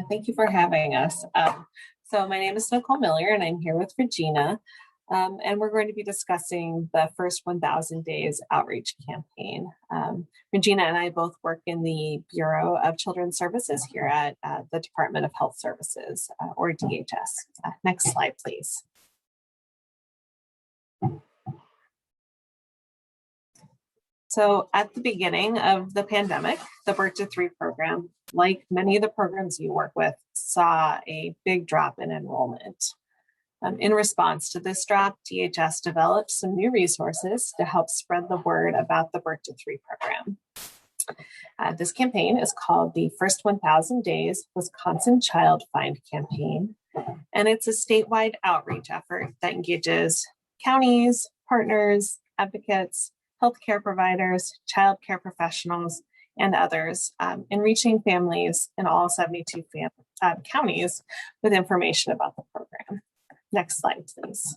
Thank you for having us. So my name is Nicole Miller and I'm here with Regina. And we're going to be discussing the first 1,000 days outreach campaign. Regina and I both work in the Bureau of Children's Services here at the Department of Health Services, or DHS. Next slide, please. So at the beginning of the pandemic, the Bto3 program, like many of the programs you work with, saw a big drop in enrollment. In response to this drop, DHS developed some new resources to help spread the word about the Bto3 program. This campaign is called the First 1,000 Days Wisconsin Child Find Campaign, and it's a statewide outreach effort that engages counties, partners, advocates, healthcare providers, child care professionals, and others in reaching families in all 72 counties with information about the program. Next slide, please.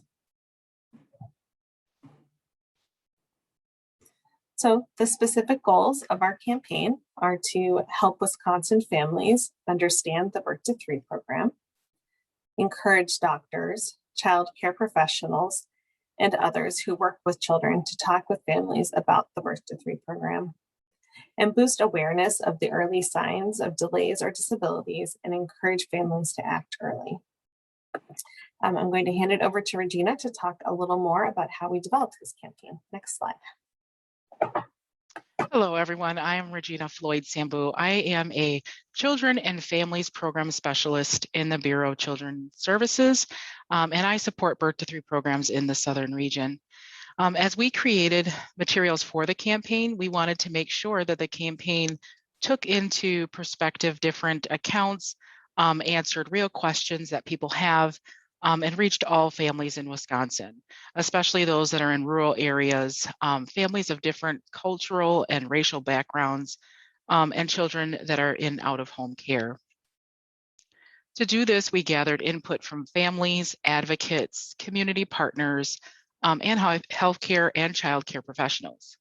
So the specific goals of our campaign are to help Wisconsin families understand the Bto3 program, encourage doctors, child care professionals, and others who work with children to talk with families about the Bto3 program, and boost awareness of the early signs of delays or disabilities and encourage families to act early. I'm going to hand it over to Regina to talk a little more about how we developed this campaign. Next slide. Hello, everyone. I am Regina Floyd-Sambu. I am a Children and Families Program Specialist in the Bureau of Children's Services, and I support Bto3 programs in the Southern region. As we created materials for the campaign, we wanted to make sure that the campaign took into perspective different accounts, answered real questions that people have, and reached all families in Wisconsin, especially those that are in rural areas, families of different cultural and racial backgrounds, and children that are in out-of-home care. To do this, we gathered input from families, advocates, community partners, and healthcare and childcare professionals.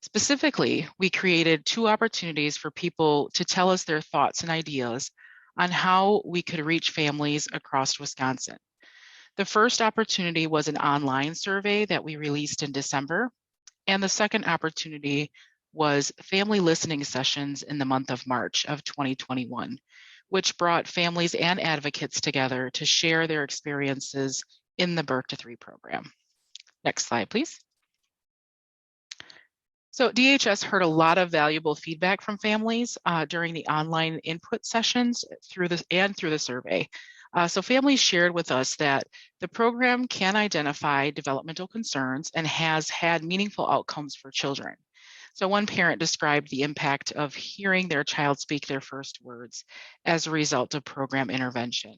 Specifically, we created 2 opportunities for people to tell us their thoughts and ideas on how we could reach families across Wisconsin. The first opportunity was an online survey that we released in December, and the second opportunity was family listening sessions in the month of March of 2021, which brought families and advocates together to share their experiences in the Bto3 program. Next slide, please. So DHS heard a lot of valuable feedback from families during the online input sessions through the survey. So families shared with us that the program can identify developmental concerns and has had meaningful outcomes for children. So one parent described the impact of hearing their child speak their first words as a result of program intervention.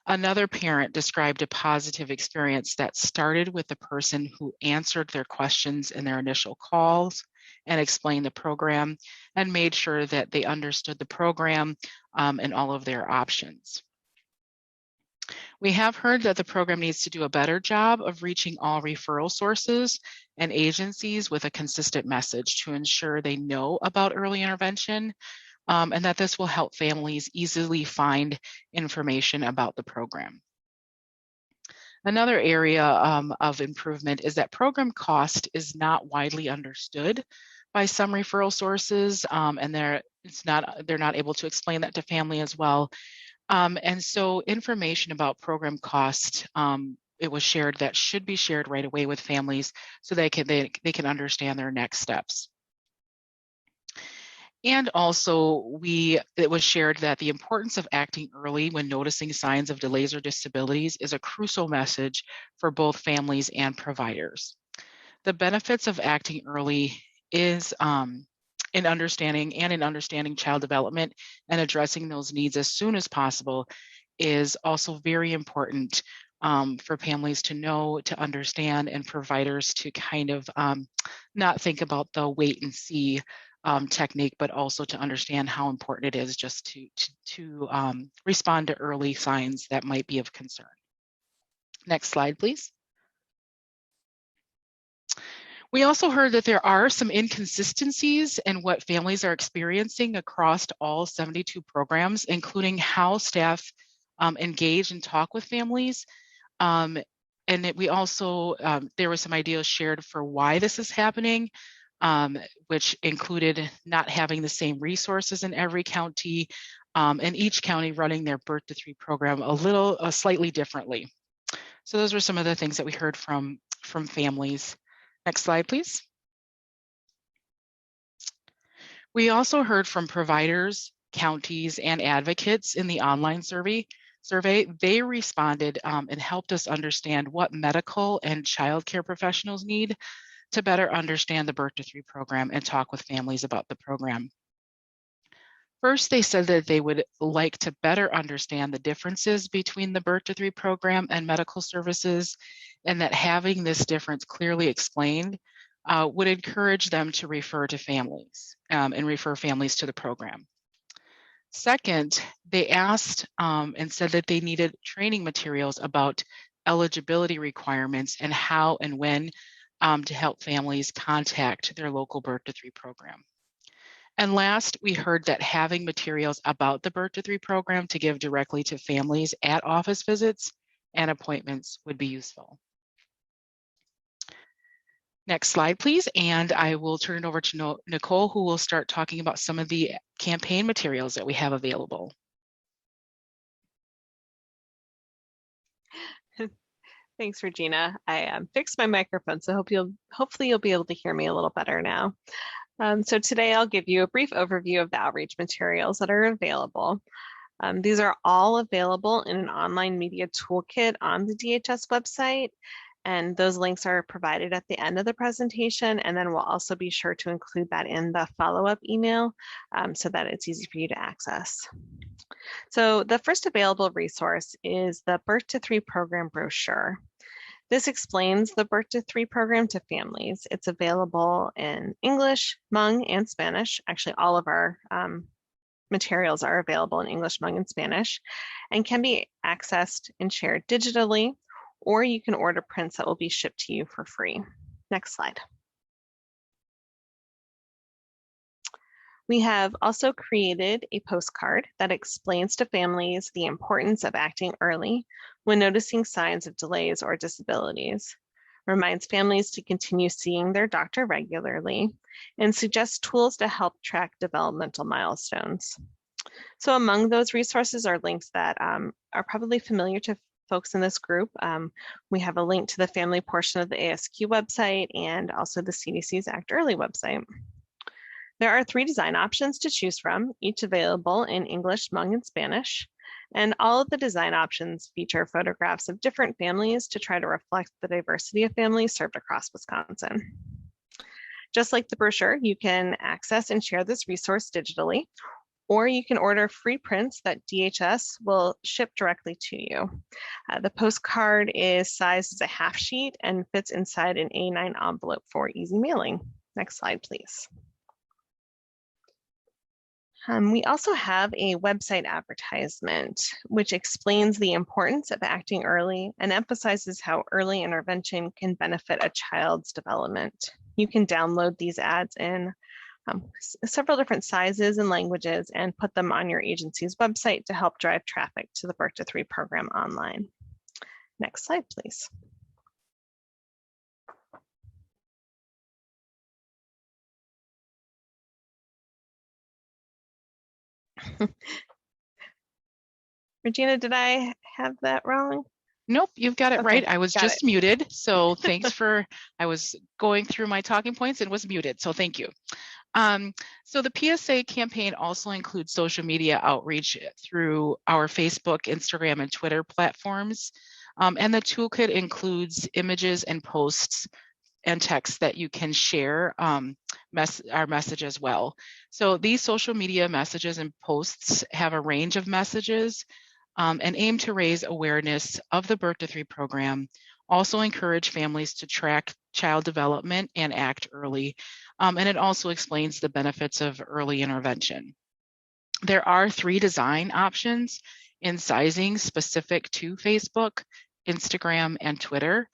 Another parent described a positive experience that started with the person who answered their questions in their initial calls and explained the program and made sure that they understood the program and all of their options. We have heard that the program needs to do a better job of reaching all referral sources and agencies with a consistent message to ensure they know about early intervention, and that this will help families easily find information about the program. Another area of improvement is that program cost is not widely understood by some referral sources, and they're not able to explain that to family as well. And so information about program cost, it was shared that should be shared right away with families so they can understand their next steps. And also it was shared that the importance of acting early when noticing signs of delays or disabilities is a crucial message for both families and providers. The benefits of acting early is in understanding child development and addressing those needs as soon as possible is also very important for families to know, to understand, and providers to kind of not think about the wait and see technique, but also to understand how important it is just to respond to early signs that might be of concern. Next slide, please. We also heard that there are some inconsistencies in what families are experiencing across all 72 programs, including how staff engage and talk with families. And we also, there were some ideas shared for why this is happening, which included not having the same resources in every county, and each county running their Birth to 3 program slightly differently. So those were some of the things that we heard from families. Next slide, please. We also heard from providers, counties, and advocates in the online survey. They responded and helped us understand what medical and childcare professionals need to better understand the Birth to 3 program and talk with families about the program. First, they said that they would like to better understand the differences between the Birth to 3 program and medical services, and that having this difference clearly explained would encourage them to refer to families and refer families to the program. Second, they asked and said that they needed training materials about eligibility requirements and how and when to help families contact their local Birth to 3 program. And last, we heard that having materials about the Birth to 3 program to give directly to families at office visits and appointments would be useful. Next slide, please. And I will turn it over to Nicole, who will start talking about some of the campaign materials that we have available. Thanks, Regina. I fixed my microphone, so hopefully you'll be able to hear me a little better now. So today I'll give you a brief overview of the outreach materials that are available. These are all available in an online media toolkit on the DHS website, and those links are provided at the end of the presentation, and then we'll also be sure to include that in the follow-up email so that it's easy for you to access. So the first available resource is the Birth to 3 program brochure. This explains the Birth to 3 program to families. It's available in English, Hmong, and Spanish. Actually, all of our materials are available in English, Hmong, and Spanish, and can be accessed and shared digitally, or you can order prints that will be shipped to you for free. Next slide. We have also created a postcard that explains to families the importance of acting early when noticing signs of delays or disabilities, reminds families to continue seeing their doctor regularly, and suggests tools to help track developmental milestones. So among those resources are links that are probably familiar to folks in this group. We have a link to the family portion of the ASQ website and also the CDC's Act Early website. There are 3 design options to choose from, each available in English, Hmong, and Spanish. And all of the design options feature photographs of different families to try to reflect the diversity of families served across Wisconsin. Just like the brochure, you can access and share this resource digitally, or you can order free prints that DHS will ship directly to you. The postcard is sized as a half sheet and fits inside an A9 envelope for easy mailing. Next slide, please. We also have a website advertisement, which explains the importance of acting early and emphasizes how early intervention can benefit a child's development. You can download these ads in several different sizes and languages and put them on your agency's website to help drive traffic to the Birth to 3 program online. Next slide, please. Regina, did I have that wrong? Nope, you've got it right. I was just muted. So thanks I was going through my talking points and was muted. So thank you. So the PSA campaign also includes social media outreach through our Facebook, Instagram, and Twitter platforms. And the toolkit includes images and posts and text that you can share our message as well. So these social media messages and posts have a range of messages and aim to raise awareness of the Birth to 3 program, also encourage families to track child development and act early. And it also explains the benefits of early intervention. There are 3 design options in sizing specific to Facebook, Instagram, and Twitter.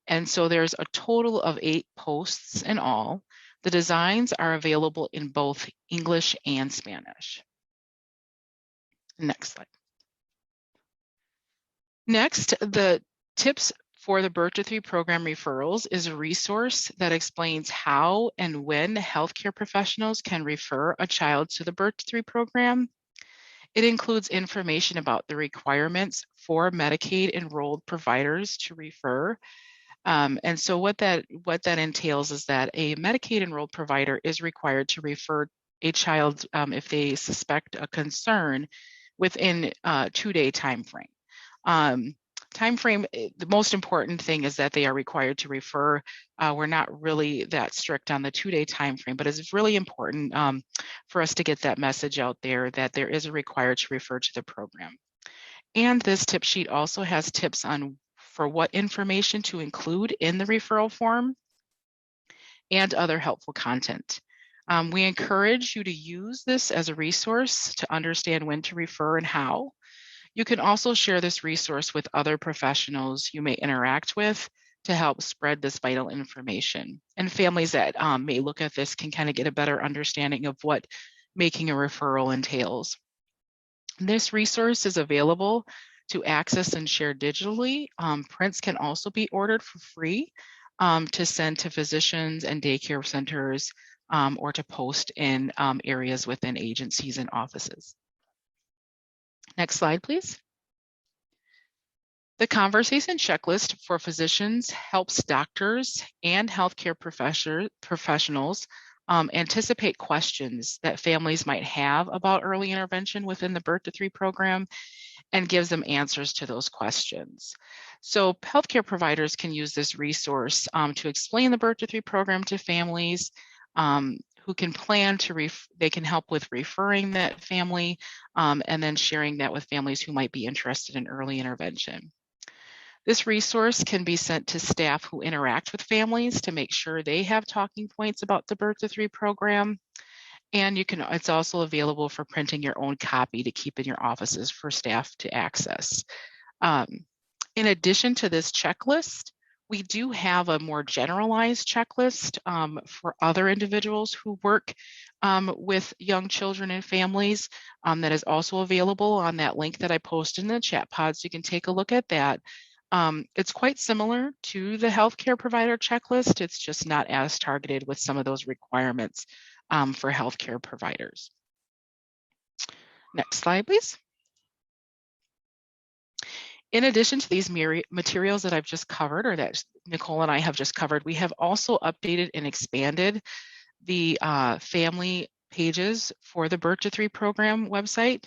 And so there's a total of 8 posts in all. The designs are available in both English and Spanish. Next slide. Next, the tips for the Bto3 program referrals is a resource that explains how and when healthcare professionals can refer a child to the Bto3 program. It includes information about the requirements for Medicaid enrolled providers to refer. And so what that entails is that a Medicaid enrolled provider is required to refer a child if they suspect a concern within a 2-day time frame. The most important thing is that they are required to refer. We're not really that strict on the 2-day time frame, but it's really important for us to get that message out there that there is a required to refer to the program. And this tip sheet also has tips on for what information to include in the referral form and other helpful content. We encourage you to use this as a resource to understand when to refer and how. You can also share this resource with other professionals you may interact with to help spread this vital information. And families that may look at this can kind of get a better understanding of what making a referral entails. This resource is available to access and share digitally. Prints can also be ordered for free to send to physicians and daycare centers or to post in areas within agencies and offices. Next slide, please. The conversation checklist for physicians helps doctors and healthcare professionals anticipate questions that families might have about early intervention within the Bto3 program and gives them answers to those questions. So healthcare providers can use this resource to explain the Bto3 program to families who can plan to, they can help with referring that family and then sharing that with families who might be interested in early intervention. This resource can be sent to staff who interact with families to make sure they have talking points about the Bto3 program. And it's also available for printing your own copy to keep in your offices for staff to access. In addition to this checklist, we do have a more generalized checklist for other individuals who work with young children and families that is also available on that link that I posted in the chat pod, so you can take a look at that. It's quite similar to the healthcare provider checklist. It's just not as targeted with some of those requirements for healthcare providers. Next slide, please. In addition to these materials that I've just covered, or that Nicole and I have just covered, we have also updated and expanded the family pages for the Bto3 program website.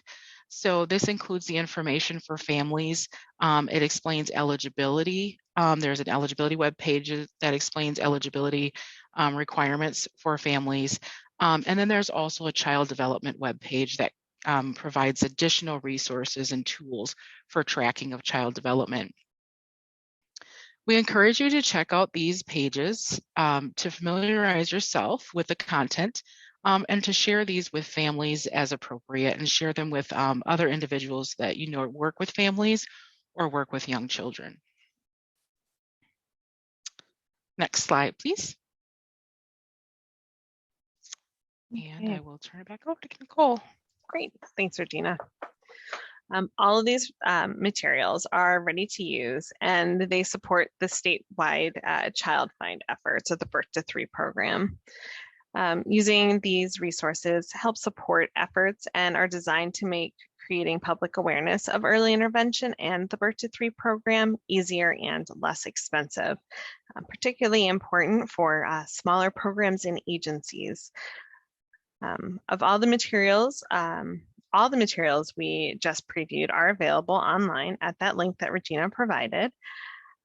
So this includes the information for families. It explains eligibility. There's an eligibility web page that explains eligibility requirements for families. And then there's also a child development web page that provides additional resources and tools for tracking of child development. We encourage you to check out these pages to familiarize yourself with the content and to share these with families as appropriate, and share them with other individuals that you know work with families or work with young children. Next slide, please. Okay. And I will turn it back over to Nicole. Great, thanks, Regina. All of these materials are ready to use, and they support the statewide child find efforts of the Bto3 program. Using these resources helps support efforts and are designed to make creating public awareness of early intervention and the Bto3 program easier and less expensive, particularly important for smaller programs and agencies. Of all the materials we just previewed are available online at that link that Regina provided.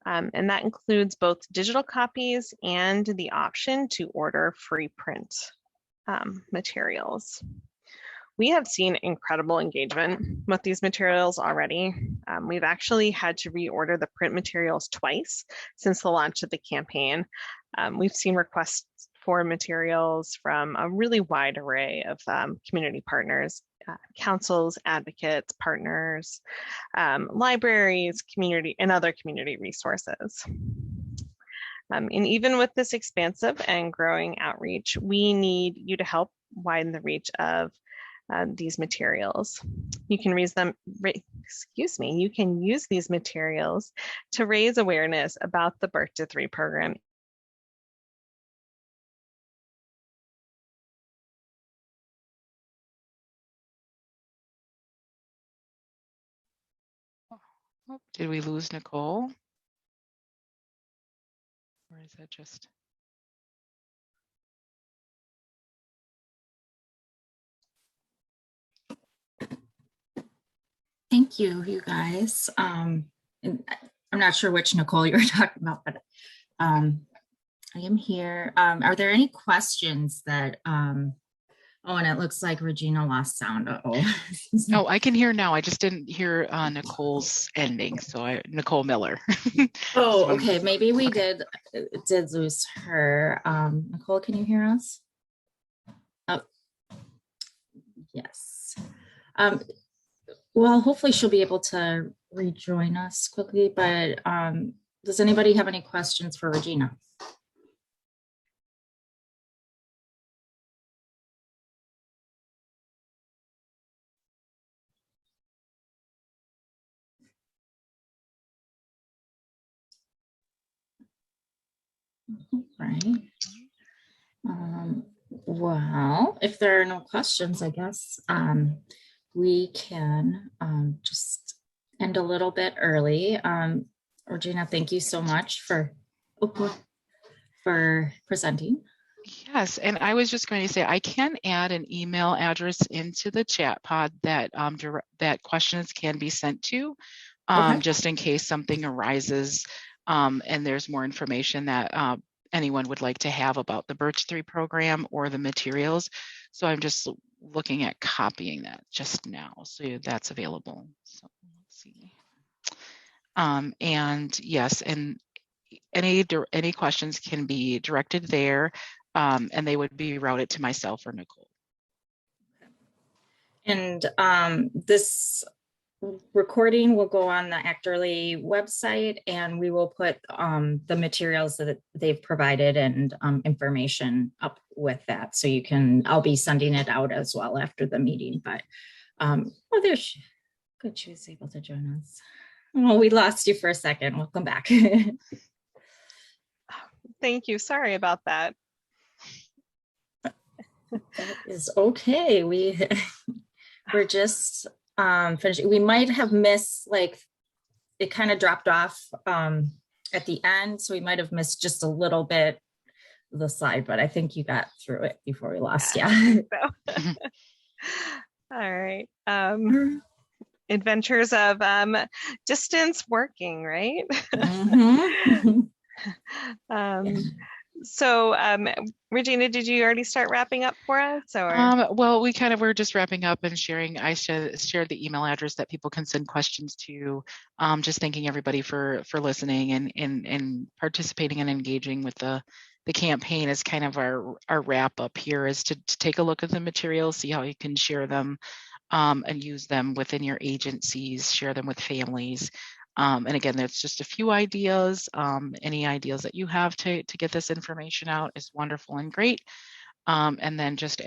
And that includes both digital copies and the option to order free print materials. We have seen incredible engagement with these materials already. We've actually had to reorder the print materials twice since the launch of the campaign. We've seen requests for materials from a really wide array of community partners, councils, advocates, partners, libraries, community, and other community resources. And even with this expansive and growing outreach, we need you to help widen the reach of these materials. You can you can use these materials to raise awareness about the Bto3 program. Oh, did we lose Nicole? Or is that just? Thank you, you guys. And I'm not sure which Nicole you were talking about, but I am here. Are there any questions that, oh, and it looks like Regina lost sound. Uh-oh. Oh, I can hear now. I just didn't hear Nicole's ending. So Nicole Miller. Oh, okay. Maybe we did lose her. Nicole, can you hear us? Oh, yes. Well, hopefully she'll be able to rejoin us quickly, but does anybody have any questions for Regina? Right. Well, if there are no questions, I guess we can just end a little bit early. Regina, thank you so much for presenting. Yes, and I was just going to say I can add an email address into the chat pod that that questions can be sent to, Okay. just in case something arises and there's more information that anyone would like to have about the Bto3 program or the materials. So I'm just looking at copying that just now, so that's available. So let's see. And yes, and any questions can be directed there, and they would be routed to myself or Nicole. And this recording will go on the Actorly website, and we will put the materials that they've provided and information up with that. So you can, I'll be sending it out as well after the meeting, but oh, there's, good, she was able to join us. Well, we lost you for a second. Welcome back. Thank you. Sorry about that. That is okay. We're just finishing. We might have missed, like, it kind of dropped off at the end, so we might have missed just a little bit of the slide, but I think you got through it before we lost you. So. All right. Adventures of distance working, right? Mm-hmm. So, Regina, did you already start wrapping up for us? Or? Well, we kind of were just wrapping up and sharing. I shared the email address that people can send questions to. Just thanking everybody for listening and participating and engaging with the campaign as kind of our wrap up here, is to take a look at the materials, see how you can share them and use them within your agencies, share them with families. And again, that's just a few ideas. Any ideas that you have to get this information out is wonderful and great. And then just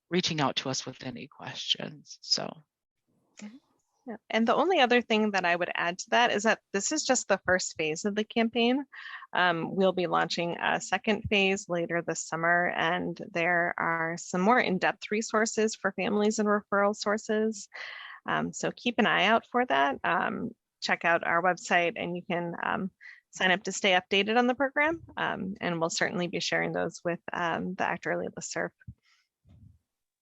reaching out to us with any questions. So. Yeah. And the only other thing that I would add to that is that this is just the first phase of the campaign. We'll be launching a second phase later this summer, and there are some more in-depth resources for families and referral sources. So keep an eye out for that. Check out our website, and you can sign up to stay updated on the program. And we'll certainly be sharing those with the Actorly listserv.